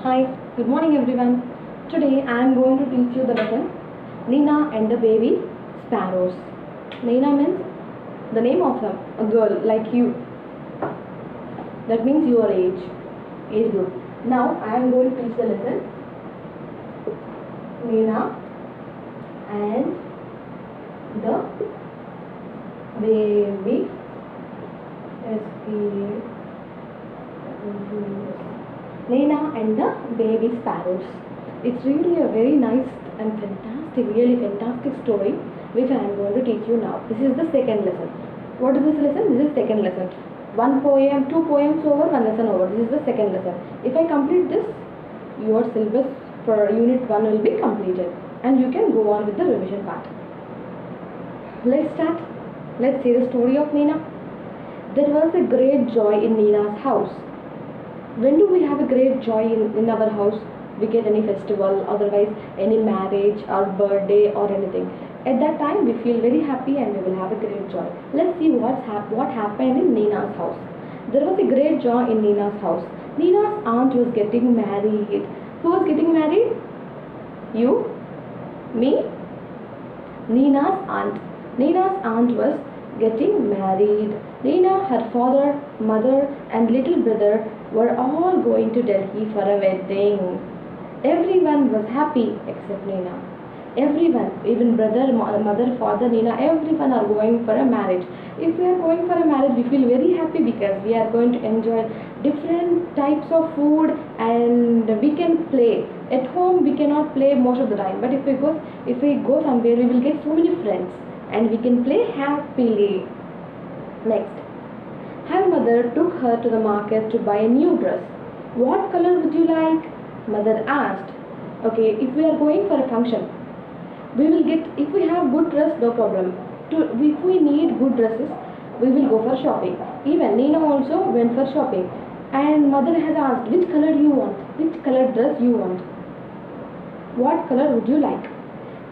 Hi, good morning everyone. Today I am going to teach you the lesson Nina and the baby sparrows. Nina means the name of a girl like you. That means your age group. Now I am going to teach the lesson Nina and the baby Nina and the baby sparrows. It's really a very nice and really fantastic story which I am going to teach you now. This is the second lesson. What is this lesson? This is second lesson. One poem, two poems over, one lesson over. This is the second lesson. If I complete this, your syllabus for unit 1 will be completed and you can go on with the revision part. Let's start. Let's see the story of Nina. There was a great joy in Nina's house. When do we have a great joy in our house? We get any festival, otherwise any marriage or birthday or anything. At that time we feel very happy and we will have a great joy. Let's see what happened in Nina's house. There was a great joy in Nina's house. Nina's aunt was getting married. Who was getting married? You? Me? Nina's aunt. Nina's aunt was getting married. Nina, her father, mother and little brother were all going to Delhi for a wedding. Everyone was happy except Nina. Everyone, even brother, mother, father, Nina, everyone are going for a marriage. If we are going for a marriage, we feel very happy because we are going to enjoy different types of food and we can play. At home we cannot play most of the time, but if we go somewhere, we will get so many friends and we can play happily. Next, her mother took her to the market to buy a new dress. What color would you like? Mother asked. Okay, if we are going for a function, we will get, if we have good dress, no problem. If we need good dresses, we will go for shopping. Even Nina also went for shopping. And mother has asked, which color you want? Which color dress you want? What color would you like?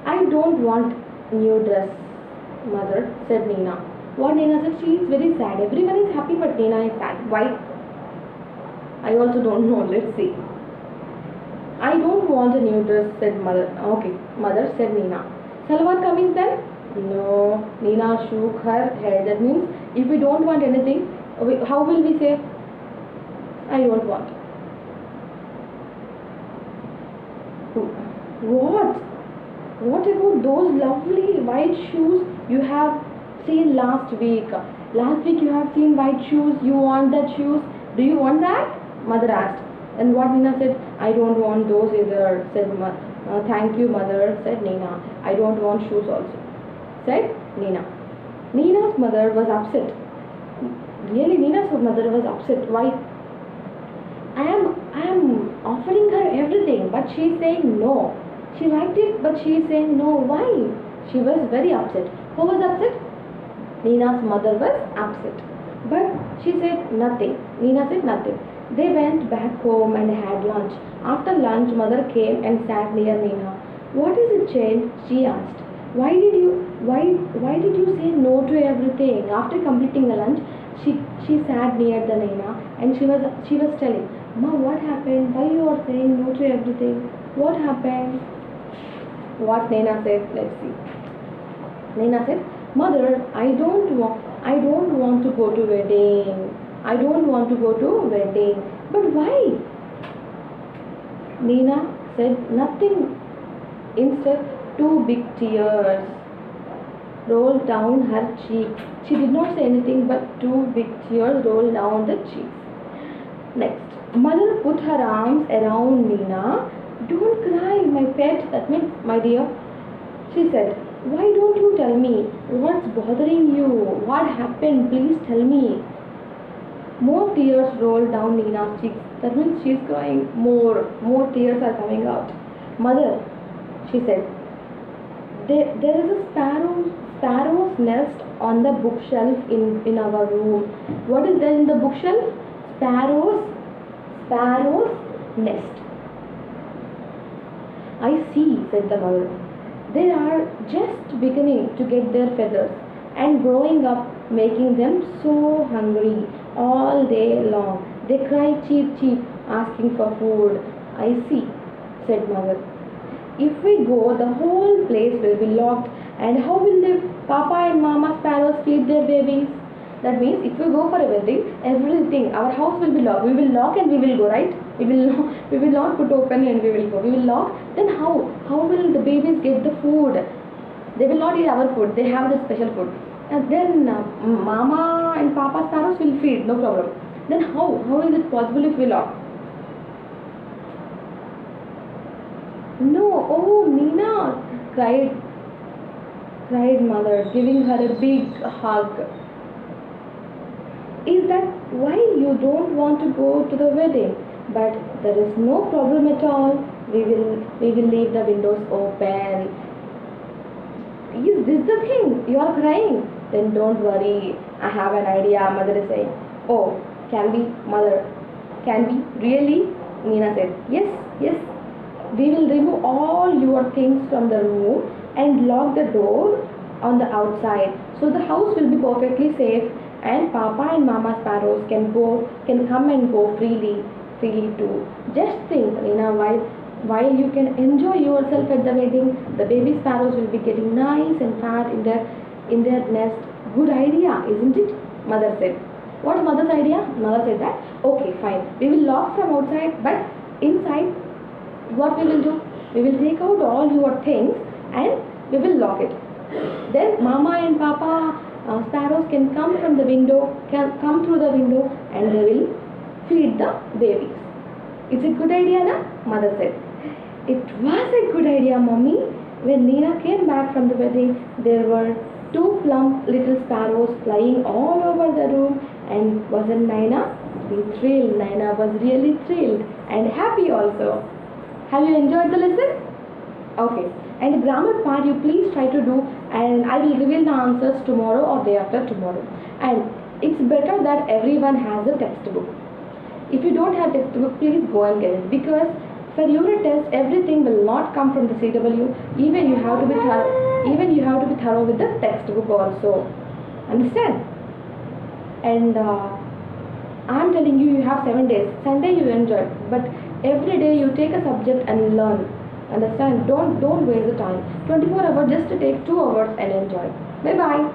I don't want new dress, mother, said Nina. What Nina said? She is very sad. Everyone is happy but Nina is sad. Why? I also don't know. Let's see. I don't want a new dress, said mother. Okay, mother, said Nina. Salwar kameez then? No. Nina shook her head. That means if we don't want anything, how will we say? I don't want. What? What about those lovely white shoes you have seen last week? Last week you have seen white shoes. You want that shoes? Do you want that? Mother asked. And what Nina said? I don't want those either, said thank you, mother, said Nina. I don't want shoes also, said Nina. Nina's mother was upset. Really, Nina's mother was upset. Why? I am offering her everything, but she is saying no. She liked it, but she is saying no. Why? She was very upset. Who was upset? Nina's mother was upset. But she said nothing. Nina said nothing. They went back home and had lunch. After lunch, mother came and sat near Nina. What is it, child? She asked. Why did you say no to everything? After completing the lunch, she sat near the Nina and she was telling, Ma, what happened? Why you are saying no to everything? What happened? What Nina said? Let's see. Nina said, Mother, I don't want to go to wedding. I don't want to go to wedding. But why? Nina said nothing. Instead, two big tears rolled down her cheeks. She did not say anything, but two big tears rolled down the cheeks. Next, mother put her arms around Nina. Don't cry, my pet. That means, my dear. She said, why don't you tell me? What's bothering you? What happened? Please tell me. More tears rolled down Nina's cheeks. That means she is crying. More tears are coming out. Mother, she said, there is a sparrow's nest on the bookshelf in our room. What is there in the bookshelf? Sparrow's nest. I see, said the mother. They are just beginning to get their feathers and growing up, making them so hungry all day long. They cry cheep cheep, asking for food. I see, said mother. If we go, the whole place will be locked, and how will the papa and mama sparrows feed their babies? That means if we go for a wedding, everything, our house will be locked. We will lock and we will go, right? We will not put open and we will go. We will lock. Then how? How will the babies get the food? They will not eat our food. They have the special food. And then mama and papa sparrows will feed, no problem. Then how? How is it possible if we lock? No, oh Nina, cried mother, giving her a big hug. Is that why you don't want to go to the wedding? But there is no problem at all. We will leave the windows open. Is this the thing? You are crying. Then don't worry. I have an idea, mother is saying. Oh, can we, mother? Can we? Really? Nina said. Yes, yes. We will remove all your things from the room and lock the door on the outside. So the house will be perfectly safe and Papa and Mama sparrows can come and go freely too. Just think, Nina, while you can enjoy yourself at the wedding, the baby sparrows will be getting nice and fat in their nest. Good idea, isn't it? Mother said. What's mother's idea? Mother said that. Okay, fine. We will lock from outside, but inside, what we will do? We will take out all your things and we will lock it. Then Mama and Papa sparrows can come from the window, can come through the window, and they will feed the babies. It's a good idea, na? Mother said. It was a good idea, Mommy. When Nina came back from the wedding, there were two plump little sparrows flying all over the room, and wasn't Nina thrilled? Nina was really thrilled and happy also. Have you enjoyed the lesson? Okay. And the grammar part you please try to do, and I will reveal the answers tomorrow or day after tomorrow. And it's better that everyone has a textbook. If you don't have textbook, please go and get it, because for unit test everything will not come from the CW. Even you have to be thorough with the textbook also. Understand? And I'm telling you, you have 7 days. Sunday you enjoy, but every day you take a subject and learn. Understand? Don't waste the time. 24 hours, just to take 2 hours and enjoy. Bye bye.